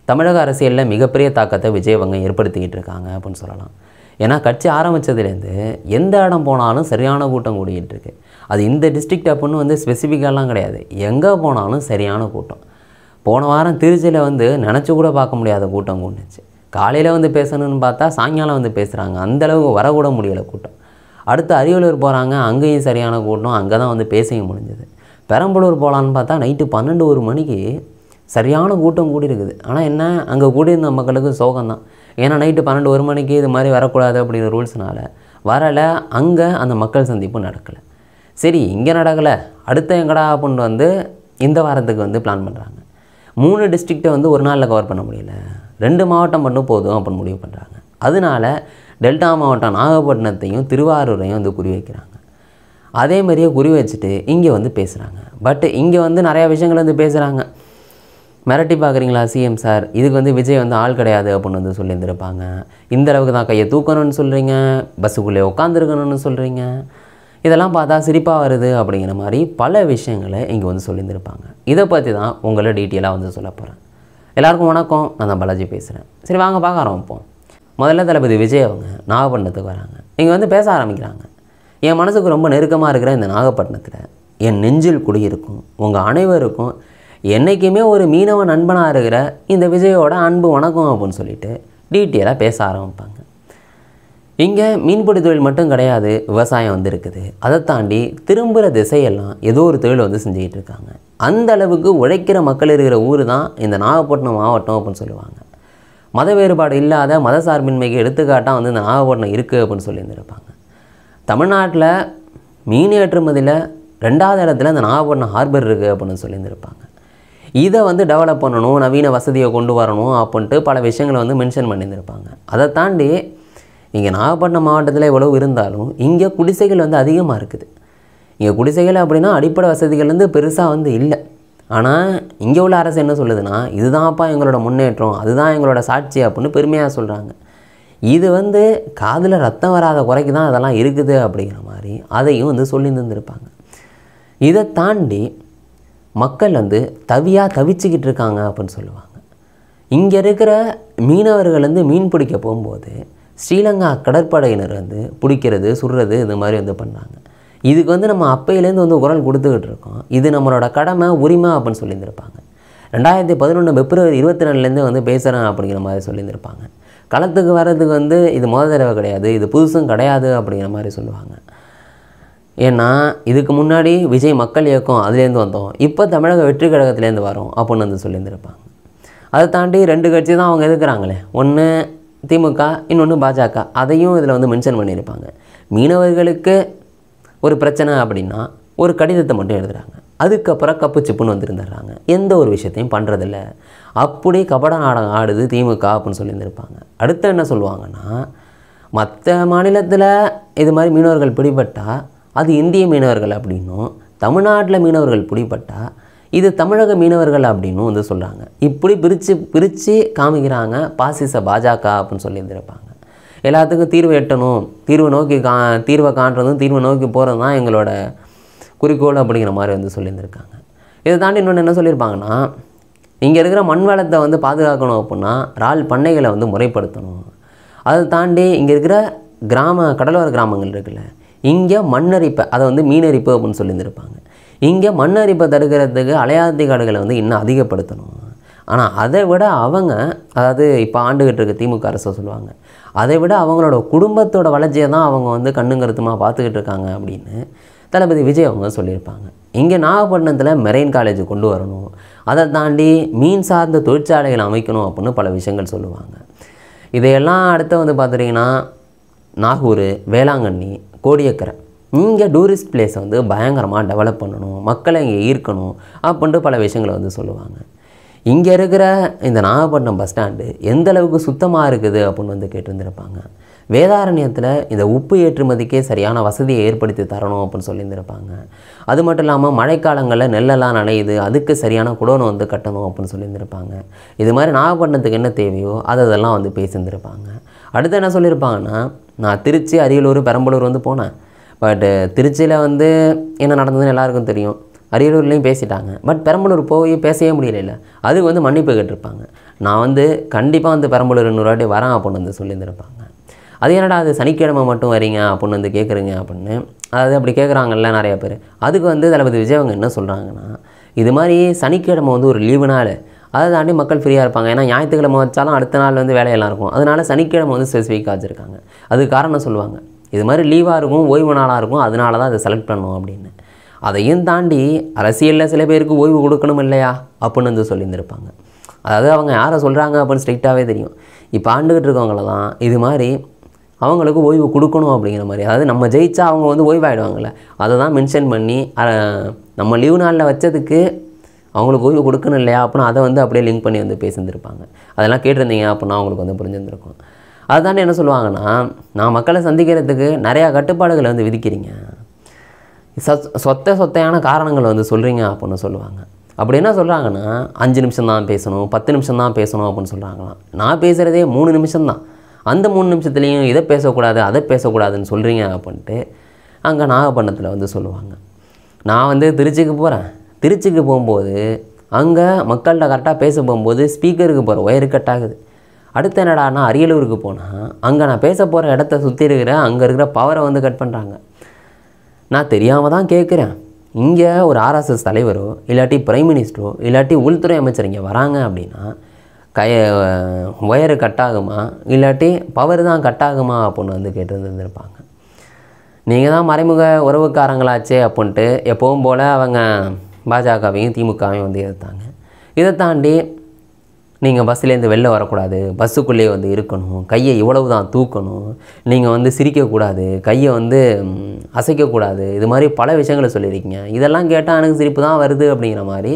தமிழக அரசியலில் மிகப்பெரிய தாக்கத்தை விஜய் அவங்க ஏற்படுத்திக்கிட்டு இருக்காங்க அப்படின்னு சொல்லலாம். ஏன்னா கட்சி ஆரம்பித்ததுலேருந்து எந்த இடம் போனாலும் சரியான கூட்டம் கூடிக்கிட்டு இருக்கு. அது இந்த டிஸ்ட்ரிக்ட் அப்படின்னு வந்து ஸ்பெசிஃபிக்காலாம் கிடையாது, எங்கே போனாலும் சரியான கூட்டம். போன வாரம் திருச்சியில் வந்து நினச்சி கூட பார்க்க முடியாத கூட்டம் கூண்டுச்சு. காலையில் வந்து பேசணும்னு பார்த்தா சாயங்காலம் வந்து பேசுகிறாங்க, அந்தளவுக்கு வரக்கூட முடியலை கூட்டம். அடுத்து அரியலூர் போகிறாங்க, அங்கேயும் சரியான கூட்டம், அங்கே தான் வந்து பேசவும் முடிஞ்சது. பெரம்பலூர் போகலான்னு பார்த்தா நைட்டு 12 மணிக்கு சரியான கூட்டம் கூடி இருக்குது. ஆனால் என்ன, அங்கே கூடியிருந்த மக்களுக்கு சோகம்தான். ஏன்னா நைட்டு 12 மணிக்கு இது மாதிரி வரக்கூடாது அப்படிங்கிற ரூல்ஸ்னால் வரலை. அங்கே அந்த மக்கள் சந்திப்பு நடக்கலை. சரி, இங்கே நடக்கலை, அடுத்த எங்கடா அப்படின்னு வந்து இந்த வாரத்துக்கு வந்து பிளான் பண்ணுறாங்க. 3 டிஸ்ட்ரிக்டை வந்து ஒரு நாளில் கவர் பண்ண முடியல, 2 மாவட்டம் மட்டும் போதும் அப்படின்னு முடிவு பண்ணுறாங்க. அதனால டெல்டா மாவட்டம் நாகப்பட்டினத்தையும் திருவாரூரையும் வந்து குறி வைக்கிறாங்க. அதே மாதிரியே குறி வச்சுட்டு இங்கே வந்து பேசுகிறாங்க. பட் இங்கே வந்து நிறையா விஷயங்கள் வந்து பேசுகிறாங்க. மிரட்டி பார்க்குறீங்களா சிஎம் சார், இதுக்கு வந்து விஜய் வந்து ஆள் கிடையாது அப்படின்னு வந்து சொல்லியிருந்திருப்பாங்க. இந்த அளவுக்கு தான் கையை தூக்கணும்னு சொல்கிறீங்க, பஸ்ஸுக்குள்ளே உட்காந்துருக்கணும்னு சொல்கிறீங்க, இதெல்லாம் பார்த்தா சிரிப்பாக வருது அப்படிங்கிற மாதிரி பல விஷயங்களை இங்கே வந்து சொல்லியிருந்திருப்பாங்க. இதை பற்றி தான் உங்களை டீட்டெயிலாக வந்து சொல்ல போகிறேன். எல்லாருக்கும் வணக்கம், நான் தான் பாலாஜி பேசுகிறேன். சரி வாங்க பார்க்க ஆரம்பிப்போம். முதல்ல தளபதி விஜய் அவங்க நாகப்பட்டினத்துக்கு வராங்க. இங்கே வந்து பேச ஆரம்பிக்கிறாங்க. என் மனசுக்கு ரொம்ப நெருக்கமாக இருக்கிற இந்த நாகப்பட்டினத்தில் என் நெஞ்சில் குடியிருக்கும் உங்கள் அனைவருக்கும் என்றைக்குமே ஒரு மீனவ நண்பனாக இருக்கிற இந்த விஜயோட அன்பு வணக்கம் அப்படின்னு சொல்லிட்டு டீட்டெயிலாக பேச ஆரம்பிப்பாங்க. இங்கே மீன்பிடி தொழில் மட்டும் கிடையாது, விவசாயம் வந்து இருக்குது. அதை தாண்டி திரும்புகிற திசையெல்லாம் ஏதோ ஒரு தொழில் வந்து செஞ்சுக்கிட்டு இருக்காங்க. அந்த அளவுக்கு உழைக்கிற மக்கள் இருக்கிற ஊர் தான் இந்த நாகப்பட்டினம் மாவட்டம் அப்படின்னு சொல்லுவாங்க. மத வேறுபாடு இல்லாத மத சார்பின்மைக்கு எடுத்துக்காட்டாக வந்து இந்த நாகப்பட்டினம் இருக்குது அப்படின்னு சொல்லியிருந்திருப்பாங்க. தமிழ்நாட்டில் மீன் ஏற்றுமதியில் 2வது இடத்துல இந்த நாகப்பட்டினம் ஹார்பர் இருக்குது அப்படின்னு சொல்லியிருந்திருப்பாங்க. இதை வந்து டெவலப் பண்ணணும், நவீன வசதியை கொண்டு வரணும் அப்படின்ட்டு பல விஷயங்களை வந்து மென்ஷன் பண்ணியிருந்திருப்பாங்க. அதை தாண்டி இங்கே நாகப்பட்டினம் மாவட்டத்தில் எவ்வளோ இருந்தாலும் இங்கே குடிசைகள் வந்து அதிகமாக இருக்குது. இங்கே குடிசைகள் அப்படின்னா அடிப்படை வசதிகள் வந்து பெருசாக வந்து இல்லை. ஆனால் இங்கே உள்ள அரசு என்ன சொல்லுதுன்னா, இதுதான்ப்பா எங்களோட முன்னேற்றம், அதுதான் எங்களோட சாட்சி அப்படின்னு பெருமையாக சொல்கிறாங்க. இது வந்து காதில் ரத்தம் வராத குறைக்கு தான் அதெல்லாம் இருக்குது அப்படிங்கிற மாதிரி அதையும் வந்து சொல்லி தந்துருப்பாங்க. இதை தாண்டி மக்கள் வந்து தவிச்சிக்கிட்டு இருக்காங்க அப்படின்னு சொல்லுவாங்க. இங்கே இருக்கிற மீனவர்கள் வந்து மீன் பிடிக்க போகும்போது ஸ்ரீலங்கா கடற்படையினர் வந்து பிடிக்கிறது, சுடுறது, இது மாதிரி வந்து பண்ணுறாங்க. இதுக்கு வந்து நம்ம அப்பையிலேருந்து வந்து குரல் கொடுத்துக்கிட்டு இருக்கோம். இது நம்மளோட கடமை, உரிமை அப்படின்னு சொல்லியிருந்திருப்பாங்க. 2011 பிப்ரவரி 24 வந்து பேசுகிறேன் அப்படிங்கிற மாதிரி சொல்லியிருந்திருப்பாங்க. களத்துக்கு வர்றதுக்கு வந்து இது முதல் தடவை கிடையாது, இது புதுசும் கிடையாது அப்படிங்கிற மாதிரி சொல்லுவாங்க. ஏன்னா இதுக்கு முன்னாடி விஜய் மக்கள் இயக்கம் அதுலேருந்து வந்தோம், இப்போ தமிழக வெற்றி கழகத்துலேருந்து வரோம் அப்படின்னு வந்து சொல்லியிருந்திருப்பாங்க. அதை தாண்டி 2 கட்சி தான் அவங்க எதுக்குறாங்களே, ஒன்று திமுக, இன்னொன்று பாஜக. அதையும் இதில் வந்து மென்ஷன் பண்ணியிருப்பாங்க. மீனவர்களுக்கு ஒரு பிரச்சனை அப்படின்னா ஒரு கடிதத்தை மட்டும் எழுதுகிறாங்க, அதுக்கப்புறம் கப்பு சிப்புன்னு வந்துருந்துடுறாங்க, எந்த ஒரு விஷயத்தையும் பண்ணுறதில்ல. அப்படி கபட நாடகம் ஆடுது திமுக அப்படின்னு சொல்லியிருந்திருப்பாங்க. அடுத்து என்ன சொல்லுவாங்கன்னா, மற்ற மாநிலத்தில் இது மாதிரி மீனவர்கள் பிடிபட்டால் அது இந்திய மீனவர்கள் அப்படின்னும், தமிழ்நாட்டில் மீனவர்கள் பிடிபட்டால் இது தமிழக மீனவர்கள் அப்படின்னும் வந்து சொல்கிறாங்க. இப்படி பிரித்து காமிக்கிறாங்க பாசிச பாஜக அப்படின்னு சொல்லியிருந்திருப்பாங்க. எல்லாத்துக்கும் தீர்வு எட்டணும், தீர்வை காண்றதும் தீர்வை நோக்கி போகிறது தான் எங்களோட குறிக்கோள் அப்படிங்கிற மாதிரி வந்து சொல்லியிருந்திருக்காங்க. இதை தாண்டி இன்னொன்று என்ன சொல்லியிருப்பாங்கன்னா, இங்கே இருக்கிற மண் வளத்தை வந்து பாதுகாக்கணும் அப்படின்னா இறால் பண்ணைகளை வந்து முறைப்படுத்தணும். அதை தாண்டி இங்கே இருக்கிற கடலோர கிராமங்கள் இருக்குல்ல, இங்கே மண்ணரிப்பை, அதை வந்து மீனரிப்பு அப்படின்னு சொல்லியிருந்திருப்பாங்க. இங்கே மண்ணரிப்பை தடுக்கிறதுக்கு அலையாத்தி காடுகளை வந்து இன்னும் அதிகப்படுத்தணும். ஆனால் அதை விட அவங்க, அதாவது இப்போ ஆண்டுகிட்டு இருக்க திமுக அரசு சொல்லுவாங்க, அதை விட அவங்களோட குடும்பத்தோட வளர்ச்சியை தான் அவங்க வந்து கண்ணுங்கருத்துமாக பார்த்துக்கிட்டு இருக்காங்க அப்படின்னு தளபதி விஜய் அவங்க சொல்லியிருப்பாங்க. இங்கே நாகப்பட்டினத்தில் மெரெயின் காலேஜ் கொண்டு வரணும், அதை தாண்டி மீன் சார்ந்த தொழிற்சாலைகளை அமைக்கணும் அப்படின்னு பல விஷயங்கள் சொல்லுவாங்க. இதையெல்லாம் அடுத்து வந்து பார்த்துட்டிங்கன்னா நாகூர், வேளாங்கண்ணி, கோடியக்கரை, இங்கே டூரிஸ்ட் பிளேஸை வந்து பயங்கரமாக டெவலப் பண்ணணும், மக்களை இங்கே ஈர்க்கணும் அப்படின்ட்டு பல விஷயங்களை வந்து சொல்லுவாங்க. இங்கே இருக்கிற இந்த நாகப்பட்டினம் பஸ் ஸ்டாண்டு எந்த அளவுக்கு சுத்தமாக இருக்குது அப்படின்னு வந்து கேட்டிருந்திருப்பாங்க. வேதாரண்யத்தில் இந்த உப்பு ஏற்றுமதிக்கே சரியான வசதியை ஏற்படுத்தி தரணும் அப்படின்னு சொல்லியிருந்திருப்பாங்க. அது மட்டும் இல்லாமல் மழைக்காலங்களில் நெல்லெல்லாம் நனையுது, அதுக்கு சரியான குடோனை வந்து கட்டணும் அப்படின்னு சொல்லியிருந்திருப்பாங்க. இது மாதிரி நாகப்பட்டினத்துக்கு என்ன தேவையோ அதெல்லாம் வந்து பேசியிருந்திருப்பாங்க. அடுத்து என்ன சொல்லியிருப்பாங்கன்னா, நான் திருச்சி, அரியலூர், பெரம்பலூர் வந்து போனேன். பட் திருச்சியில் வந்து என்ன நடந்ததுன்னு எல்லாருக்கும் தெரியும். அரியலூர்லேயும் பேசிட்டாங்க. பட் பெரம்பலூர் போய் பேசவே முடியல. அதுக்கு வந்து மன்னிப்பு கேட்டிருப்பாங்க. நான் வந்து கண்டிப்பாக வந்து பெரம்பலூர் 200 வாட்டி வரேன் அப்படின்னு வந்து சொல்லியிருந்திருப்பாங்க. அது என்னடா அது சனிக்கிழமை மட்டும் வரீங்க அப்படின்னு வந்து கேட்குறீங்க அப்படின்னு, அதாவது அப்படி கேட்குறாங்கல்ல நிறைய பேர். அதுக்கு வந்து தளபதி விஜய் அவங்க என்ன சொல்கிறாங்கன்னா, இது மாதிரி சனிக்கிழமை வந்து ஒரு லீவு நாள், அதை தாண்டி மக்கள் ஃப்ரீயாக இருப்பாங்க. ஏன்னா ஞாயிற்றுக்கிழமை வச்சாலும் அடுத்த நாள் வந்து வேலையெல்லாம் இருக்கும். அதனால சனிக்கிழமை வந்து ஸ்பெசிஃபிக்காக வச்சுருக்காங்க. அதுக்கு காரணம் சொல்லுவாங்க, இது மாதிரி லீவாக இருக்கும், ஓய்வு நாளாக இருக்கும், அதனால தான் அதை செலக்ட் பண்ணணும் அப்படின்னு. அதையும் தாண்டி அரசியலில் சில பேருக்கு ஓய்வு கொடுக்கணும் இல்லையா அப்படின்னு வந்து சொல்லியிருந்திருப்பாங்க. அதாவது அவங்க யாரை சொல்கிறாங்க அப்படின்னு ஸ்ட்ரிக்டாகவே தெரியும். இப்போ ஆண்டுகிட்டு இருக்கவங்கள தான் இது மாதிரி அவங்களுக்கு ஓய்வு கொடுக்கணும் அப்படிங்கிற மாதிரி, அதாவது நம்ம ஜெயிச்சா அவங்க வந்து ஓய்வாயிடுவாங்கள்ல, அதை தான் மென்ஷன் பண்ணி நம்ம லீவு நாளில் வச்சதுக்கு அவங்களுக்கு ஓய்வு கொடுக்கணும் இல்லையா அப்படின்னு அதை வந்து அப்படியே லிங்க் பண்ணி வந்து பேசியிருந்திருப்பாங்க. அதெல்லாம் கேட்டிருந்தீங்க அப்படின்னா அவங்களுக்கு வந்து புரிஞ்சிருந்திருக்கும். அதை தாண்டி என்ன சொல்லுவாங்கன்னா, நான் மக்களை சந்திக்கிறதுக்கு நிறையா கட்டுப்பாடுகளை வந்து விதிக்கிறீங்க, சொத்தையான காரணங்கள் வந்து சொல்கிறீங்க அப்படின்னு சொல்லுவாங்க. அப்படி என்ன சொல்கிறாங்கன்னா, 5 நிமிஷம் தான் பேசணும், 10 நிமிஷம் தான் பேசணும் அப்படின்னு சொல்கிறாங்களாம். நான் பேசுகிறதே 3 நிமிஷம் தான், அந்த 3 நிமிஷத்துலேயும் இதை பேசக்கூடாது அதை பேசக்கூடாதுன்னு சொல்கிறீங்க அப்படின்ட்டு அங்கே நாகப்பட்டினத்தில் வந்து சொல்லுவாங்க. நான் வந்து திருச்சிக்கு போகிறேன், திருச்சிக்கு போகும்போது அங்கே மக்கள்கிட்ட கரெக்டாக பேச போகும்போது ஸ்பீக்கருக்கு போகிற ஒயரு கட் ஆகுது. அடுத்து என்னடானா அரியலூருக்கு போனால் அங்கே நான் பேச போகிற இடத்த சுற்றி இருக்கிற அங்கே இருக்கிற பவரை வந்து கட் பண்ணுறாங்க. நான் தெரியாமல் தான் கேட்குறேன், இங்கே ஒரு ஆர்எஸ்எஸ் தலைவரோ இல்லாட்டி பிரைம் மினிஸ்டரோ இல்லாட்டி உள்துறை அமைச்சர் இங்கே வராங்க அப்படின்னா ஒயரு கட் ஆகுமா இல்லாட்டி பவர் தான் கட் ஆகுமா அப்படின்னு வந்து கேட்டுருந்துருப்பாங்க. நீங்கள் தான் மறைமுக உறவுக்காரங்களாச்சே அப்படின்ட்டு எப்பவும் போல் அவங்க பாஜகவையும் திமுகவையும் வந்து எதிர்த்தாங்க. இதை தாண்டி நீங்கள் பஸ்ஸுலேருந்து வெளில வரக்கூடாது, பஸ்ஸுக்குள்ளேயே வந்து இருக்கணும், கையை இவ்வளவு தான் தூக்கணும், நீங்கள் வந்து சிரிக்கக்கூடாது, கையை வந்து அசைக்கக்கூடாது, இது மாதிரி பல விஷயங்களை சொல்லியிருக்கீங்க. இதெல்லாம் கேட்டால் எனக்கு சிரிப்பு தான் வருது அப்படிங்கிற மாதிரி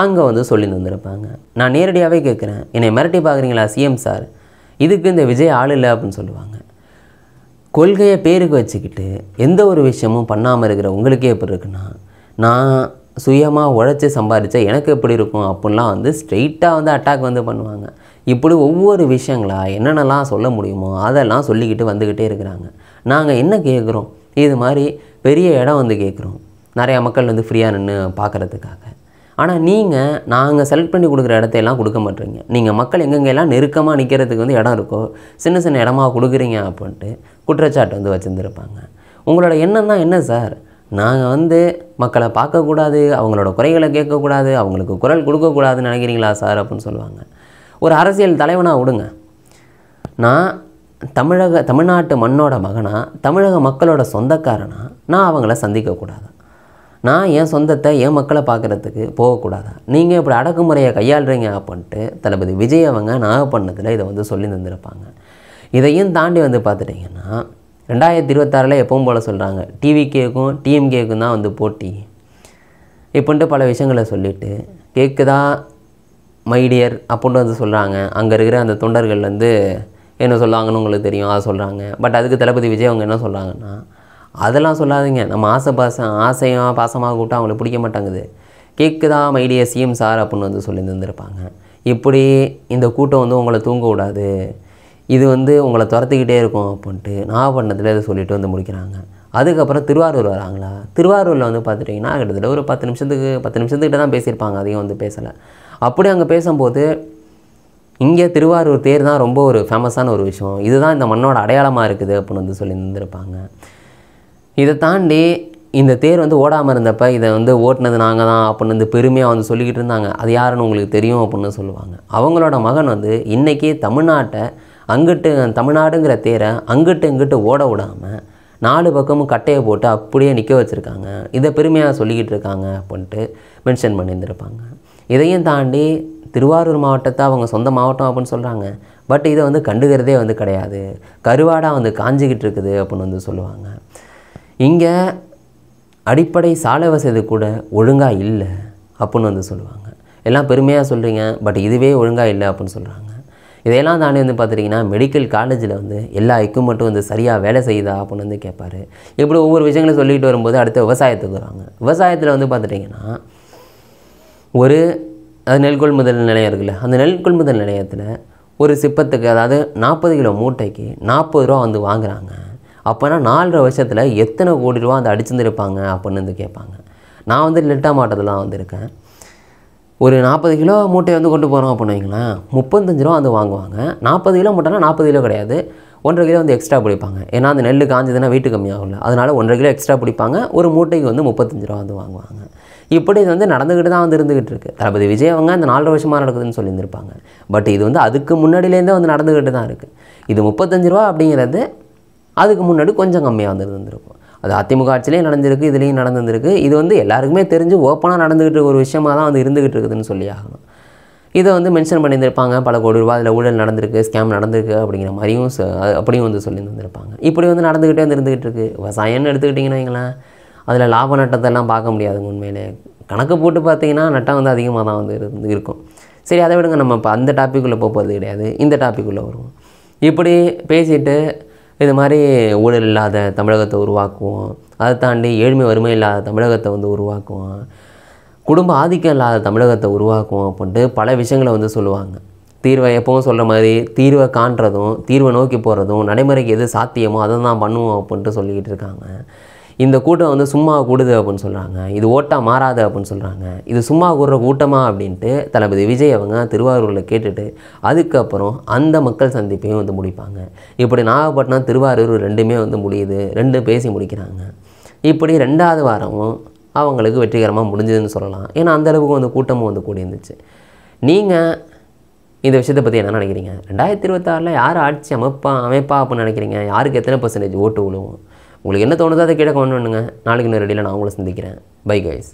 அங்கே வந்து சொல்லி வந்திருப்பாங்க. நான் நேரடியாகவே கேட்குறேன், என்னை மிரட்டி பார்க்குறீங்களா சிஎம் சார், இதுக்கு இந்த விஜய் ஆள் இல்லை அப்படின்னு சொல்லுவாங்க. கொள்கையை பேருக்கு வச்சுக்கிட்டு எந்த ஒரு விஷயமும் பண்ணாமல் இருக்கிற உங்களுக்கே எப்படி இருக்குன்னா, நான் சுயமாக உழைச்சி சம்பாதிச்சா எனக்கு எப்படி இருக்கும் அப்படின்லாம் வந்து ஸ்ட்ரெயிட்டாக வந்து அட்டாக் வந்து பண்ணுவாங்க. இப்படி ஒவ்வொரு விஷயங்களா என்னென்னலாம் சொல்ல முடியுமோ அதெல்லாம் சொல்லிக்கிட்டு வந்துக்கிட்டே இருக்கிறாங்க. நாங்கள் என்ன கேட்குறோம், இது மாதிரி பெரிய இடம் வந்து கேட்குறோம், நிறையா மக்கள் வந்து ஃப்ரீயாக நின்று பார்க்குறதுக்காக. ஆனால் நீங்கள் நாங்கள் செலக்ட் பண்ணி கொடுக்குற இடத்தையெல்லாம் கொடுக்க மாட்டேறீங்க. நீங்கள் மக்கள் எங்கெங்கெல்லாம் நெருக்கமாக நிற்கிறதுக்கு வந்து இடம் இருக்கோ சின்ன சின்ன இடமா கொடுக்குறீங்க அப்படின்ட்டு குற்றச்சாட்டு வந்து வச்சுருந்துருப்பாங்க. உங்களோட எண்ணம் தான் என்ன சார், நாங்கள் வந்து மக்களை பார்க்கக்கூடாது, அவங்களோட குறைகளை கேட்கக்கூடாது, அவங்களுக்கு குரல் கொடுக்கக்கூடாதுன்னு நினைக்கிறீங்களா சார் அப்படின்னு சொல்லுவாங்க. ஒரு அரசியல் தலைவனாக விடுங்க, நான் தமிழ்நாட்டு மண்ணோட மகனா, தமிழக மக்களோட சொந்தக்காரனா நான் அவங்கள சந்திக்கக்கூடாதா, நான் என் சொந்தத்தை என் மக்களை பார்க்குறதுக்கு போகக்கூடாதா, நீங்கள் இப்படி அடக்குமுறையை கையாளுறீங்க அப்படின்ட்டு தளபதி விஜய் அவங்க நாகப்பட்டினத்தில் இதை வந்து சொல்லி தந்திருப்பாங்க. இதையும் தாண்டி வந்து பார்த்துட்டிங்கன்னா 2026 எப்பவும் போல் சொல்கிறாங்க, டிவிகேக்கும் டிஎம்கேக்கும் தான் வந்து போட்டி இப்படின்ட்டு பல விஷயங்களை சொல்லிவிட்டு கேட்குதா மைடியர் அப்படின்னு வந்து சொல்கிறாங்க. அங்கே இருக்கிற அந்த தொண்டர்கள் வந்து என்ன சொல்லுவாங்கன்னு உங்களுக்கு தெரியும், அதை சொல்கிறாங்க. பட் அதுக்கு தளபதி விஜய் அவங்க என்ன சொல்கிறாங்கன்னா, அதெல்லாம் சொல்லாதீங்க, நம்ம ஆசையாக பாசமாக கூப்பிட்டா அவங்களுக்கு பிடிக்க மாட்டாங்குது, கேட்குதா மைடியர் சிஎம் சார் அப்படின்னு வந்து சொல்லி தந்துருப்பாங்க. இப்படி இந்த கூட்டம் வந்து உங்களை தூங்க விடாது, இது வந்து உங்களை துரத்திக்கிட்டே இருக்கும் அப்படின்ட்டு நாகப்பட்டினத்தில் இதை சொல்லிட்டு வந்து முடிக்கிறாங்க. அதுக்கப்புறம் திருவாரூர் வராங்களா, திருவாரூரில் வந்து பார்த்துட்டிங்கன்னா கிட்டத்தட்ட ஒரு 10 நிமிஷத்துக்கிட்ட தான் பேசியிருப்பாங்க, அதிகம் வந்து பேசலை. அப்படி அங்கே பேசும்போது இங்கே திருவாரூர் தேர் தான் ரொம்ப ஒரு ஃபேமஸான ஒரு விஷயம், இதுதான் இந்த மண்ணோட அடையாளமாக இருக்குது அப்படின்னு வந்து சொல்லி இருந்திருப்பாங்க. இதை தாண்டி இந்த தேர் வந்து ஓடாமல் இருந்தப்போ இதை வந்து ஓட்டினது நாங்கள் தான் அப்படின்னு வந்து பெருமையாக வந்து சொல்லிக்கிட்டு இருந்தாங்க. அது யாருன்னு உங்களுக்கு தெரியும் அப்படின்னு சொல்லுவாங்க. அவங்களோட மகன் வந்து இன்றைக்கி தமிழ்நாட்டை தமிழ்நாடுங்கிற தேரை இங்கிட்டு ஓட விடாமல் 4 பக்கமும் கட்டையை போட்டு அப்படியே நிற்க வச்சுருக்காங்க, இதை பெருமையாக சொல்லிக்கிட்டு இருக்காங்க அப்படின்ட்டு மென்ஷன் பண்ணியிருந்திருப்பாங்க. இதையும் தாண்டி திருவாரூர் மாவட்டத்தை அவங்க சொந்த மாவட்டம் அப்படின்னு சொல்கிறாங்க, பட் இதை வந்து கண்டுக்கிறதே வந்து கிடையாது, கருவாடாக வந்து காஞ்சிக்கிட்டு இருக்குது அப்படின்னு வந்து சொல்லுவாங்க. இங்கே அடிப்படை சாலை வசதி கூட ஒழுங்காக இல்லை அப்படின்னு வந்து சொல்லுவாங்க. எல்லாம் பெருமையாக சொல்கிறீங்க, பட் இதுவே ஒழுங்காக இல்லை அப்படின்னு சொல்கிறாங்க. இதையெல்லாம் தாண்டி வந்து பார்த்துட்டிங்கன்னா மெடிக்கல் காலேஜில் வந்து எல்லா எக்யூப்மெண்ட்டும் வந்து சரியாக வேலை செய்யுதா அப்படின்னு வந்து கேட்பார். இப்படி ஒவ்வொரு விஷயங்களும் சொல்லிட்டு வரும்போது அடுத்து விவசாயத்துக்கு வராங்க. விவசாயத்தில் வந்து பார்த்துட்டிங்கன்னா அது நெல் கொள்முதல் நிலையம் இருக்குல்ல, அந்த நெல் கொள்முதல் நிலையத்தில் ஒரு சிப்பத்துக்கு அதாவது 40 கிலோ மூட்டைக்கு 40 ரூபா வந்து வாங்குகிறாங்க. அப்போனா 4.5 வருஷத்தில் எத்தனை கோடி ரூபா அந்த அடிச்சுருந்துருப்பாங்க அப்படின்னு வந்து கேட்பாங்க. நான் வந்து டெல்டா மாவட்டத்தில் தான் வந்திருக்கேன். ஒரு 40 கிலோ மூட்டை வந்து கொண்டு போகிறோம் அப்படின்னு வைங்களேன், 35 ரூபா வந்து வாங்குவாங்க. 40 கிலோ மூட்டைனா 40 கிலோ கிடையாது, 1.5 கிலோ வந்து எக்ஸ்ட்ரா பிடிப்பாங்க. ஏன்னா அந்த நெல் காஞ்சதுன்னா வெயிட்டு கம்மியாகும்ல, அதனால் 1.5 கிலோ எக்ஸ்ட்ரா பிடிப்பாங்க. ஒரு மூட்டைக்கு வந்து 35 ரூபா வந்து வாங்குவாங்க. இப்படி இது வந்து நடந்துக்கிட்டு தான் வந்து இருந்துகிட்டு இருக்குது. தளபதி விஜய் அவங்க இந்த 4 வருஷமாக நடக்குதுன்னு சொல்லியிருந்திருப்பாங்க. பட் இது வந்து அதுக்கு முன்னாடியிலேருந்தே வந்து நடந்துக்கிட்டு தான் இருக்குது. இது 35 ரூபா அப்படிங்கிறது அதுக்கு முன்னாடி கொஞ்சம் கம்மியாக வந்து இருந்திருக்கும். அது அதிமுக ஆட்சியிலையும் நடந்திருக்கு, இதுலேயும் நடந்துருக்கு. இது வந்து எல்லாருக்குமே தெரிஞ்சு ஓப்பனாக நடந்துக்கிட்டு ஒரு விஷயமாக தான் வந்து இருந்துகிட்டு இருக்குதுன்னு சொல்லி ஆகணும். இதை வந்து மென்ஷன் பண்ணியிருந்திருப்பாங்க, பல கோடி ரூபா அதில் ஊழல் நடந்திருக்கு, ஸ்கேம் நடந்திருக்கு அப்படிங்கிற மாதிரியும் அப்படியும் வந்து சொல்லியிருந்திருப்பாங்க. இப்படி வந்து நடந்துக்கிட்டே வந்து இருந்துகிட்டு இருக்குது. விவசாயம்னு எடுத்துக்கிட்டிங்கன்னா வைங்களேன், அதில் லாப நட்டத்தெல்லாம் பார்க்க முடியாதுங்க. உண்மையிலே கணக்கு போட்டு பார்த்தீங்கன்னா நட்டம் வந்து அதிகமாக தான் வந்து இருக்கும். சரி, அதை விடுங்க, நம்ம இப்போ அந்த டாப்பிக்குள்ளே போகிறது கிடையாது, இந்த டாப்பிக்குள்ளே வருவோம். இப்படி பேசிட்டு இது மாதிரி ஊழல் இல்லாத தமிழகத்தை உருவாக்குவோம், அதை தாண்டி ஏழ்மை வறுமை இல்லாத தமிழகத்தை வந்து உருவாக்குவோம், குடும்ப ஆதிக்கம் இல்லாத தமிழகத்தை உருவாக்குவோம் அப்படின்ட்டு பல விஷயங்களை வந்து சொல்லுவாங்க. தீர்வை எப்பவும் சொல்கிற மாதிரி தீர்வை காண்றதும் தீர்வை நோக்கி போகிறதும் நடைமுறைக்கு எது சாத்தியமோ அதை தான் பண்ணுவோம் அப்படின்ட்டு சொல்லிக்கிட்டு இருக்காங்க. இந்த கூட்டம் வந்து சும்மா கூடுது அப்படின்னு சொல்கிறாங்க, இது ஓட்டாக மாறாது அப்படின்னு சொல்கிறாங்க. இது சும்மா கூடுற கூட்டமாக அப்படின்ட்டு தளபதி விஜய் அவங்க திருவாரூரில் கேட்டுட்டு அதுக்கப்புறம் அந்த மக்கள் சந்திப்பையும் வந்து முடிப்பாங்க. இப்படி நாகப்பட்டினம் திருவாரூர் ரெண்டுமே வந்து முடியுது, 2 பேசி முடிக்கிறாங்க. இப்படி 2வது வாரமும் அவங்களுக்கு வெற்றிகரமாக முடிஞ்சதுன்னு சொல்லலாம். ஏன்னா அந்தளவுக்கு வந்து கூட்டமும் வந்து கூடி இருந்துச்சு. நீங்கள் இந்த விஷயத்தை பற்றி என்ன நினைக்கிறீங்க? 2026 யார் ஆட்சி அமைப்பா அப்படின்னு நினைக்கிறீங்க? யாருக்கு எத்தனை % ஓட்டு விழுவும்? உங்களுக்கு என்ன தோணுதோ அதை கேட்க கமெண்ட் பண்ணுங்கள். நாளைக்கு இன்னொரு ரெடியில் நான் உங்களை சந்திக்கிறேன். Bye guys.